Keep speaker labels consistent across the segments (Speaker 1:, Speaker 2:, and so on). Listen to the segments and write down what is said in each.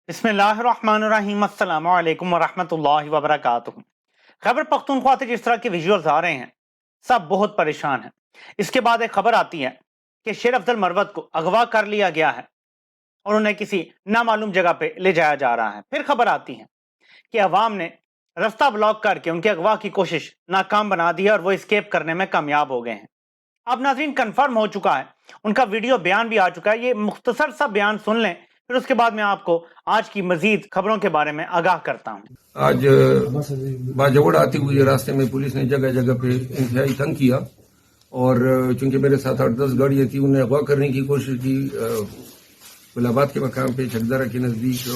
Speaker 1: بسم اللہ الرحمن الرحیم السلام علیکم ورحمۃ اللہ وبرکاتہ۔ خیبر پختونخوا سے جس طرح کے ویژولز آ رہے ہیں سب بہت پریشان ہیں۔ اس کے بعد ایک خبر آتی ہے کہ شیر افضل مروت کو اغوا کر لیا گیا ہے اور انہیں کسی نامعلوم جگہ پہ لے جایا جا رہا ہے۔ پھر خبر آتی ہے کہ عوام نے رستہ بلاک کر کے ان کے اغوا کی کوشش ناکام بنا دی ہے اور وہ اسکیپ کرنے میں کامیاب ہو گئے ہیں۔ اب ناظرین کنفرم ہو چکا ہے، ان کا ویڈیو بیان بھی آ چکا ہے۔ یہ مختصر سا بیان سن لیں، پھر اس کے بعد میں آپ کو آج کی مزید خبروں کے بارے میں آگاہ کرتا ہوں۔
Speaker 2: آج باجوڑ آتے ہوئے راستے میں پولیس نے جگہ جگہ پہ انتہائی تنگ کیا اور چونکہ میرے ساتھ 8-10 گاڑیاں تھیں، انہیں اغوا کرنے کی کوشش کی گل آباد کے مقام پہ چھکدارہ کے نزدیک،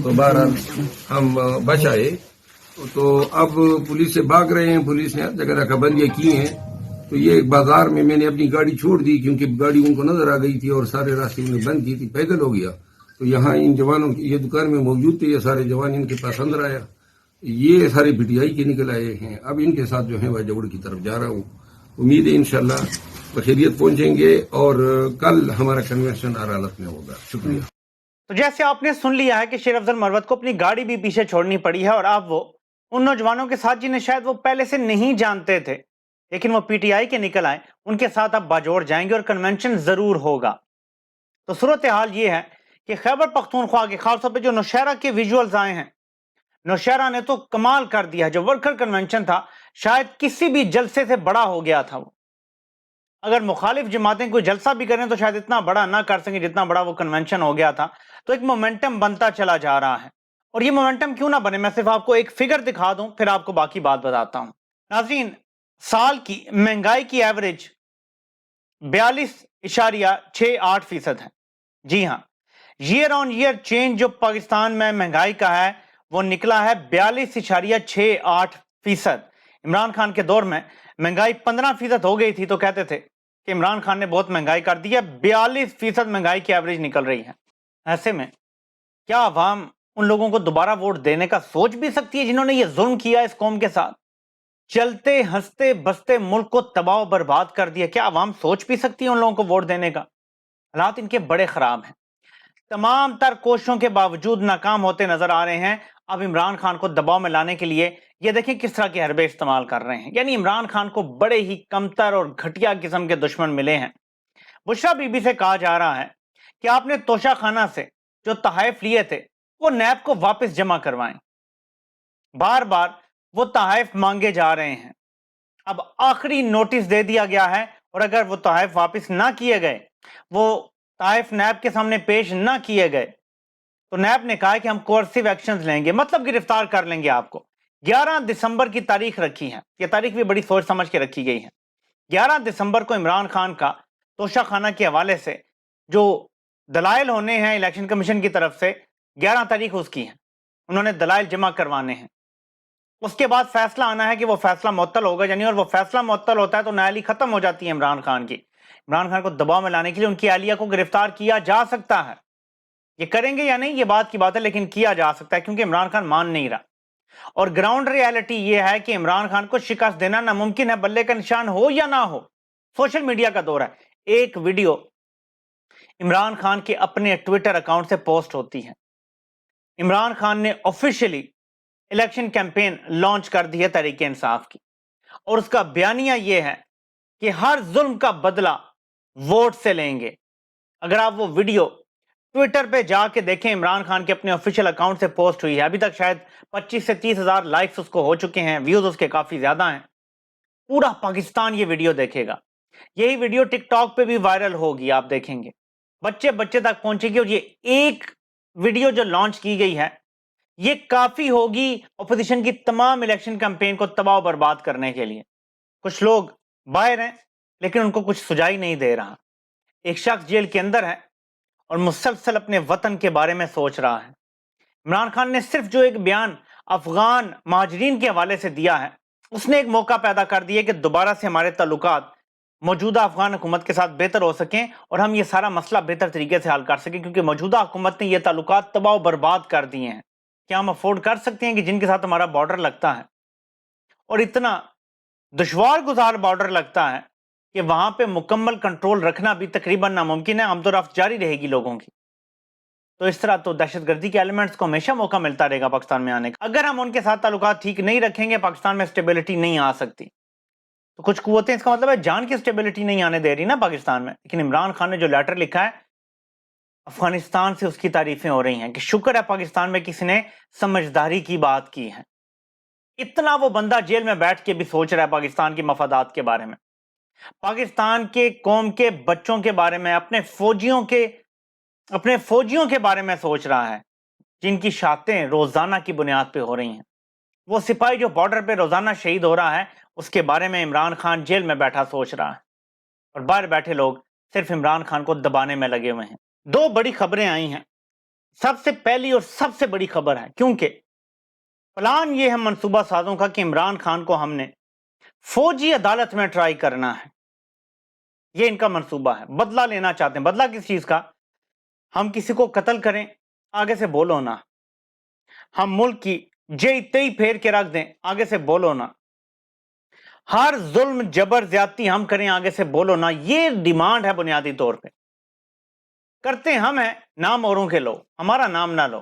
Speaker 2: تو بہرحال ہم بچ آئے۔ تو اب پولیس سے بھاگ رہے ہیں، پولیس نے جگہ جگہ بندیاں کی ہیں۔ تو یہ ایک بازار میں نے اپنی گاڑی چھوڑ دی کیونکہ گاڑی ان کو نظر آ گئی تھی اور سارے راستے انہیں بند کی تھی، پیدل ہو گیا۔ تو یہاں ان جوانوں کی یہ دکان میں موجود تھے، یہ سارے جوان ان کے پاس اندر آیا، یہ سارے پی ٹی آئی کے نکل آئے ہیں۔ اب ان کے ساتھ جو ہے باجوڑ کی طرف جا رہا ہوں، امید ہے انشاءاللہ بخیریت پہنچیں گے اور کل ہمارا کنونشن ہر حالت میں ہوگا۔ شکریہ۔
Speaker 1: تو جیسے آپ نے سن لیا ہے کہ شیر افضل مروت کو اپنی گاڑی بھی پیچھے چھوڑنی پڑی ہے، اور اب وہ ان نوجوانوں کے ساتھ جنہیں شاید وہ پہلے سے نہیں جانتے تھے لیکن وہ پی ٹی آئی کے نکل آئے، ان کے ساتھ اب باجوڑ جائیں گے اور کنونشن ضرور ہوگا۔ تو صورتحال یہ ہے کہ خیبر پختونخوا کے خاص طور پہ جو نوشہرہ کے ویژولز آئے ہیں، نوشہرہ نے تو کمال کر دیا۔ جو ورکر کنونشن تھا شاید کسی بھی جلسے سے بڑا ہو گیا تھا۔ وہ اگر مخالف جماعتیں کوئی جلسہ بھی کریں تو شاید اتنا بڑا نہ کر سکیں جتنا بڑا وہ کنونشن ہو گیا تھا۔ تو ایک مومنٹم بنتا چلا جا رہا ہے، اور یہ مومنٹم کیوں نہ بنے، میں صرف آپ کو ایک فگر دکھا دوں پھر آپ کو باقی بات بتاتا ہوں۔ ناظرین، سال کی مہنگائی کی ایوریج 42.68% ہے۔ جی ہاں، ایئر آن ایئر چینج جو پاکستان میں مہنگائی کا ہے وہ نکلا ہے 42.68%۔ عمران خان کے دور میں مہنگائی 15% ہو گئی تھی تو کہتے تھے کہ عمران خان نے بہت مہنگائی کر دی ہے، 42% مہنگائی کی ایوریج نکل رہی ہے۔ ایسے میں کیا عوام ان لوگوں کو دوبارہ ووٹ دینے کا سوچ بھی سکتی ہے جنہوں نے یہ ظلم کیا اس قوم کے ساتھ، چلتے ہنستے بستے ملک کو تباہ و برباد کر دیا؟ کیا عوام سوچ بھی سکتی ہے ان لوگوں کو ووٹ دینے کا؟ حالات ان کے بڑے خراب ہیں، تمام تر کوششوں کے باوجود ناکام ہوتے نظر آ رہے ہیں۔ اب عمران خان کو دباؤ میں لانے کے لیے یہ دیکھیں کس طرح کے حربے استعمال کر رہے ہیں۔ یعنی عمران خان کو بڑے ہی کمتر اور گھٹیا قسم کے دشمن ملے ہیں۔ بشرا بی بی سے کہا جا رہا ہے کہ آپ نے توشہ خانہ سے جو تحائف لیے تھے وہ نیب کو واپس جمع کروائیں۔ بار بار وہ تحائف مانگے جا رہے ہیں، اب آخری نوٹس دے دیا گیا ہے، اور اگر وہ تحائف واپس نہ کیے گئے، وہ تحائف نیب کے سامنے پیش نہ کیے گئے، تو نیب نے کہا کہ ہم کوئرسیو ایکشنز لیں گے، مطلب گرفتار کر لیں گے آپ کو۔ 11 دسمبر کی تاریخ رکھی ہے، یہ تاریخ بھی بڑی سوچ سمجھ کے رکھی گئی ہے۔ 11 دسمبر کو عمران خان کا توشہ خانہ کے حوالے سے جو دلائل ہونے ہیں الیکشن کمیشن کی طرف سے، 11 تاریخ اس کی ہے، انہوں نے دلائل جمع کروانے ہیں۔ اس کے بعد فیصلہ آنا ہے کہ وہ فیصلہ معطل ہوگا یعنی، اور وہ فیصلہ معطل ہوتا ہے تو نااہلی ختم ہو جاتی ہے عمران خان کی۔ عمران خان کو دباؤ میں لانے کے لیے ان کی اہلیہ کو گرفتار کیا جا سکتا ہے، یہ کریں گے یا نہیں یہ بات کی بات ہے، لیکن کیا جا سکتا ہے کیونکہ عمران خان مان نہیں رہا۔ اور گراؤنڈ ریالٹی یہ ہے کہ عمران خان کو شکست دینا ناممکن ہے، بلے کا نشان ہو یا نہ ہو۔ سوشل میڈیا کا دور ہے، ایک ویڈیو عمران خان کے اپنے ٹویٹر اکاؤنٹ سے پوسٹ ہوتی ہے۔ عمران خان نے آفیشیلی الیکشن کیمپین لانچ کر دی ہے تحریک انصاف کی، اور اس کا بیانیہ یہ ہے کہ ہر ظلم کا بدلہ ووٹ سے لیں گے۔ اگر آپ وہ ویڈیو ٹویٹر پہ جا کے دیکھیں، عمران خان کے اپنے آفیشیل اکاؤنٹ سے پوسٹ ہوئی ہے، ابھی تک شاید 25 سے 30 ہزار لائکس اس کو ہو چکے ہیں، ویوز اس کے کافی زیادہ ہیں۔ پورا پاکستان یہ ویڈیو دیکھے گا، یہی ویڈیو ٹک ٹاک پہ بھی وائرل ہوگی، آپ دیکھیں گے بچے بچے تک پہنچے گی، اور یہ ایک ویڈیو جو لانچ کی گئی ہے یہ کافی ہوگی اپوزیشن کی تمام الیکشن کیمپین کو تباہ و برباد کرنے کے لیے۔ کچھ لوگ باہر ہیں لیکن ان کو کچھ سجائی نہیں دے رہا۔ ایک شخص جیل کے اندر ہے اور مسلسل اپنے وطن کے بارے میں سوچ رہا ہے۔ عمران خان نے صرف جو ایک بیان افغان مہاجرین کے حوالے سے دیا ہے، اس نے ایک موقع پیدا کر دیا کہ دوبارہ سے ہمارے تعلقات موجودہ افغان حکومت کے ساتھ بہتر ہو سکیں اور ہم یہ سارا مسئلہ بہتر طریقے سے حل کر سکیں، کیونکہ موجودہ حکومت نے یہ تعلقات تباہ و برباد کر دیے ہیں۔ کیا ہم افورڈ کر سکتے ہیں کہ جن کے ساتھ ہمارا بارڈر لگتا ہے، اور اتنا دشوار گزار بارڈر لگتا ہے کہ وہاں پہ مکمل کنٹرول رکھنا بھی تقریباً ناممکن ہے، آمد و رفت جاری رہے گی لوگوں کی۔ تو اس طرح تو دہشت گردی کے ایلیمنٹس کو ہمیشہ موقع ملتا رہے گا پاکستان میں آنے کا. اگر ہم ان کے ساتھ تعلقات ٹھیک نہیں رکھیں گے پاکستان میں اسٹیبلٹی نہیں آ سکتی. تو کچھ قوتیں اس کا مطلب ہے جان کی اسٹیبلٹی نہیں آنے دے رہی نا پاکستان میں. لیکن عمران خان نے جو لیٹر لکھا ہے افغانستان سے اس کی تعریفیں ہو رہی ہیں کہ شکر ہے پاکستان میں کسی نے سمجھداری کی بات کی ہے. اتنا وہ بندہ جیل میں بیٹھ کے بھی سوچ رہا ہے پاکستان کے مفادات کے بارے میں, پاکستان کے قوم کے بچوں کے بارے میں, اپنے فوجیوں کے بارے میں سوچ رہا ہے جن کی شہادتیں روزانہ کی بنیاد پہ ہو رہی ہیں. وہ سپاہی جو بارڈر پہ روزانہ شہید ہو رہا ہے اس کے بارے میں عمران خان جیل میں بیٹھا سوچ رہا ہے, اور باہر بیٹھے لوگ صرف عمران خان کو دبانے میں لگے ہوئے ہیں. دو بڑی خبریں آئی ہیں. سب سے پہلی اور سب سے بڑی خبر ہے, کیونکہ پلان یہ ہے منصوبہ سازوں کا کہ عمران خان کو ہم نے فوجی عدالت میں ٹرائی کرنا ہے. یہ ان کا منصوبہ ہے. بدلہ لینا چاہتے ہیں. بدلہ کس چیز کا؟ ہم کسی کو قتل کریں, آگے سے بولو نا. ہم ملک کی جئی تئی پھیر کے رکھ دیں, آگے سے بولو نا. ہر ظلم جبر زیادتی ہم کریں, آگے سے بولو نا. یہ ڈیمانڈ ہے بنیادی طور پہ. کرتے ہم ہیں, نام اوروں کے لو, ہمارا نام نہ لو.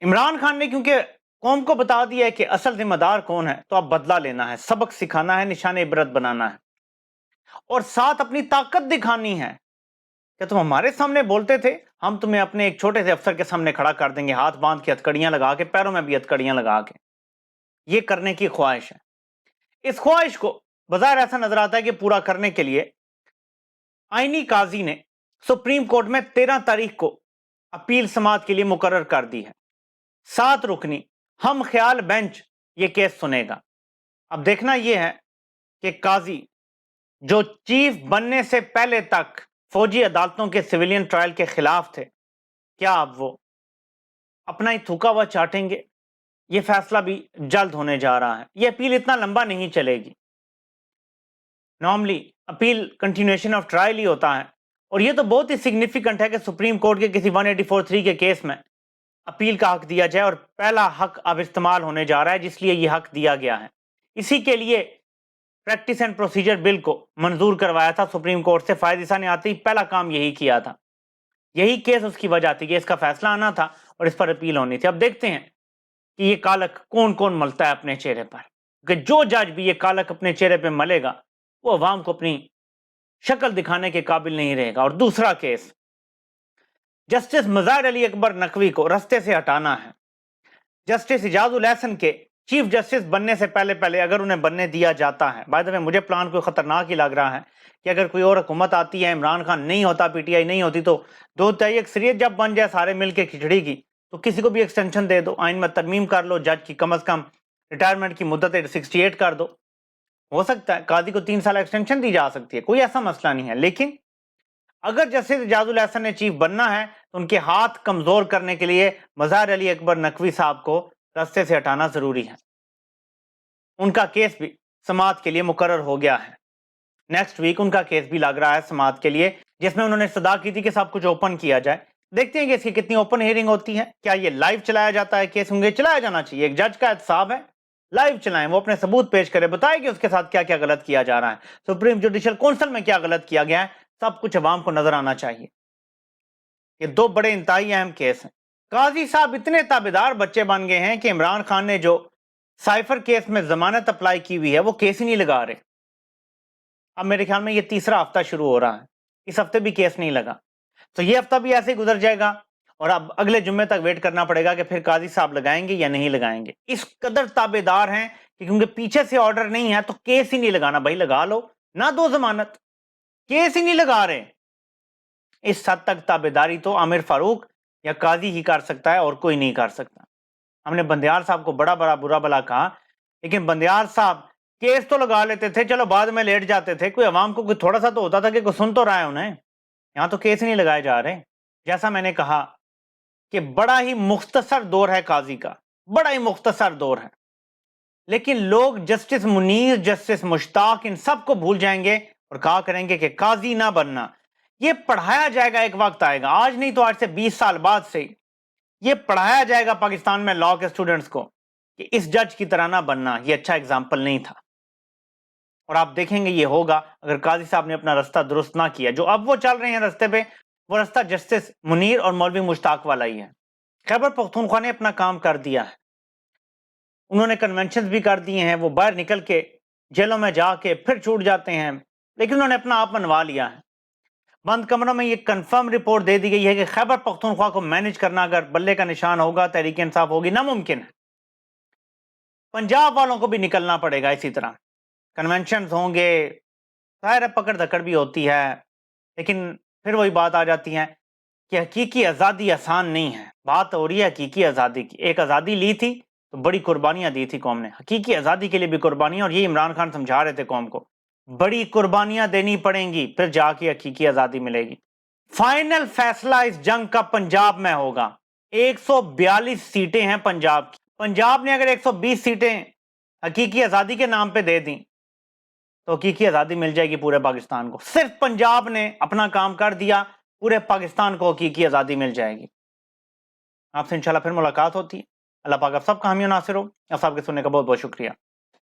Speaker 1: عمران خان نے کیونکہ قوم کو بتا دیا ہے کہ اصل ذمہ دار کون ہے, تو اب بدلہ لینا ہے, سبق سکھانا ہے, نشان عبرت بنانا ہے, اور ساتھ اپنی طاقت دکھانی ہے کہ تم ہمارے سامنے بولتے تھے, ہم تمہیں اپنے ایک چھوٹے سے افسر کے سامنے کھڑا کر دیں گے, ہاتھ باندھ کے ہتکڑیاں لگا کے, پیروں میں بھی ہتکڑیاں لگا کے. یہ کرنے کی خواہش ہے. اس خواہش کو بظاہر ایسا نظر آتا ہے کہ پورا کرنے کے لیے آئینی قاضی نے سپریم کورٹ میں 13 تاریخ کو اپیل سماعت کے لیے مقرر کر دی ہے. 7 رکنی ہم خیال بینچ یہ کیس سنے گا. اب دیکھنا یہ ہے کہ قاضی جو چیف بننے سے پہلے تک فوجی عدالتوں کے سویلین ٹرائل کے خلاف تھے, کیا اب وہ اپنا ہی تھوکا ہوا چاٹیں گے؟ یہ فیصلہ بھی جلد ہونے جا رہا ہے. یہ اپیل اتنا لمبا نہیں چلے گی. Normally appeal continuation of trial ہی ہوتا ہے, اور یہ تو بہت ہی سگنیفیکنٹ ہے کہ سپریم کورٹ کے کسی 184(3) کے کیس میں اپیل کا حق دیا جائے, اور پہلا حق اب استعمال ہونے جا رہا ہے جس لیے یہ حق دیا گیا ہے. اسی کے لیے پریکٹس اینڈ پروسیجر بل کو منظور کروایا تھا سپریم کورٹ سے. فائز عیسیٰ نے آتے ہی پہلا کام یہی کیا تھا. یہی کیس اس کی وجہ تھی کہ اس کا فیصلہ آنا تھا اور اس پر اپیل ہونی تھی. اب دیکھتے ہیں کہ یہ کالک کون کون ملتا ہے اپنے چہرے پر, کہ جو جج بھی یہ کالک اپنے چہرے پہ ملے گا وہ عوام کو اپنی شکل دکھانے کے قابل نہیں رہے گا. اور دوسرا کیس جسٹس مظاہر علی اکبر نقوی کو رستے سے ہٹانا ہے. جسٹس اعجاز الاحسن کے چیف جسٹس بننے سے پہلے اگر انہیں بننے دیا جاتا ہے, بائی دا وے مجھے پلان کوئی خطرناک ہی لگ رہا ہے کہ اگر کوئی اور حکومت آتی ہے, عمران خان نہیں ہوتا, پی ٹی آئی نہیں ہوتی, تو 2/3 اکثریت جب بن جائے سارے مل کے کھچڑی کی, تو کسی کو بھی ایکسٹینشن دے دو, آئین میں ترمیم کر لو, جج کی کم از کم ریٹائرمنٹ کی مدت 68 کر دو. ہو سکتا ہے قاضی کو 3 سال ایکسٹینشن دی جا سکتی ہے, کوئی ایسا مسئلہ نہیں ہے. لیکن اگر جسٹس اعجاز الاحسن نے چیف بننا ہے تو ان کے ہاتھ کمزور کرنے کے لیے مظاہر علی اکبر نقوی صاحب کو رستے سے ہٹانا ضروری ہے. ان کا کیس بھی سماعت کے لیے مقرر ہو گیا ہے. نیکسٹ ویک ان کا کیس بھی لگ رہا ہے سماعت کے لیے, جس میں انہوں نے صدا کی تھی کہ سب کچھ اوپن کیا جائے. دیکھتے ہیں کہ اس کی کتنی اوپن ہیئرنگ ہوتی ہے. کیا یہ لائیو چلایا جاتا ہے کیس؟ ہوں گے چلایا جانا چاہیے. ایک جج کا احتساب ہے, لائیو چلائیں, وہ اپنے ثبوت پیش کرے, بتائے کہ اس کے ساتھ کیا کیا غلط کیا جا رہا ہے, سپریم جوڈیشل کونسل میں کیا غلط کیا گیا ہے, سب کچھ عوام کو نظر آنا چاہیے. یہ 2 بڑے انتہائی اہم کیس ہیں. قاضی صاحب اتنے تابعدار بچے بن گئے ہیں کہ عمران خان نے جو سائفر کیس میں ضمانت اپلائی کی ہوئی ہے وہ کیس ہی نہیں لگا رہے. اب میرے خیال میں یہ 3را ہفتہ شروع ہو رہا ہے, اس ہفتے بھی کیس نہیں لگا, تو یہ ہفتہ بھی ایسے ہی گزر جائے گا, اور اب اگلے جمعے تک ویٹ کرنا پڑے گا کہ پھر قاضی صاحب لگائیں گے یا نہیں لگائیں گے. اس قدر تابعدار ہیں کہ کیونکہ پیچھے سے آرڈر نہیں ہے تو کیس ہی نہیں لگانا. بھائی لگا لو نہ, دو ضمانت, کیس ہی نہیں لگا رہے. اس حد تک تابعداری تو عامر فاروق یا قاضی ہی کر سکتا ہے, اور کوئی نہیں کر سکتا. ہم نے بندیال صاحب کو بڑا برا بلا کہا, لیکن بندیال صاحب کیس تو لگا لیتے تھے, چلو بعد میں لیٹ جاتے تھے, کوئی عوام کو کوئی تھوڑا سا تو ہوتا تھا کہ کوئی سن تو رہا ہے انہیں. یہاں تو کیس ہی نہیں لگائے جا رہے. جیسا میں نے کہا کہ بڑا ہی مختصر دور ہے قاضی کا, بڑا ہی مختصر دور ہے, لیکن لوگ جسٹس منیر, جسٹس مشتاق, ان سب کو بھول جائیں گے اور کہا کریں گے کہ قاضی نہ بننا. یہ پڑھایا جائے گا, ایک وقت آئے گا, آج نہیں تو آج سے 20 سال بعد سے یہ پڑھایا جائے گا پاکستان میں لاء کے اسٹوڈنٹس کو کہ اس جج کی طرح نہ بننا یہ اچھا اگزامپل نہیں تھا. اور آپ دیکھیں گے یہ ہوگا اگر قاضی صاحب نے اپنا رستہ درست نہ کیا. جو اب وہ چل رہے ہیں رستے پہ, وہ رستہ جسٹس منیر اور مولوی مشتاق والا ہی ہے. خیبر پختونخوا نے اپنا کام کر دیا ہے, انہوں نے کنونشنز بھی کر دیے ہیں, وہ باہر نکل کے جیلوں میں جا کے پھر چھوٹ جاتے ہیں, لیکن انہوں نے اپنا آپ منوا لیا ہے. بند کمروں میں یہ کنفرم رپورٹ دے دی گئی ہے کہ خیبر پختونخوا کو مینج کرنا اگر بلے کا نشان ہوگا, تحریک انصاف ہوگی, ناممکن ہے. پنجاب والوں کو بھی نکلنا پڑے گا اسی طرح, کنونشنز ہوں گے, ظاہر پکڑ دھکڑ بھی ہوتی ہے, لیکن پھر وہی بات آ جاتی ہے کہ حقیقی آزادی آسان نہیں ہے. بات ہو رہی ہے حقیقی آزادی کی. ایک آزادی لی تھی تو بڑی قربانیاں دی تھی قوم نے, حقیقی آزادی کے لیے بھی قربانیاں, اور یہ عمران خان سمجھا رہے تھے قوم کو, بڑی قربانیاں دینی پڑیں گی پھر جا کے حقیقی آزادی ملے گی. فائنل فیصلہ اس جنگ کا پنجاب میں ہوگا. 142 سیٹیں ہیں پنجاب کی. پنجاب نے اگر 120 سیٹیں حقیقی آزادی کے نام پہ دے دیں تو حقیقی آزادی مل جائے گی پورے پاکستان کو. صرف پنجاب نے اپنا کام کر دیا, پورے پاکستان کو حقیقی آزادی مل جائے گی. آپ سے انشاءاللہ پھر ملاقات ہوتی ہے. اللہ پاک آپ سب کا حامی و ناصر ہو. آپ سب کے سننے کا بہت بہت شکریہ.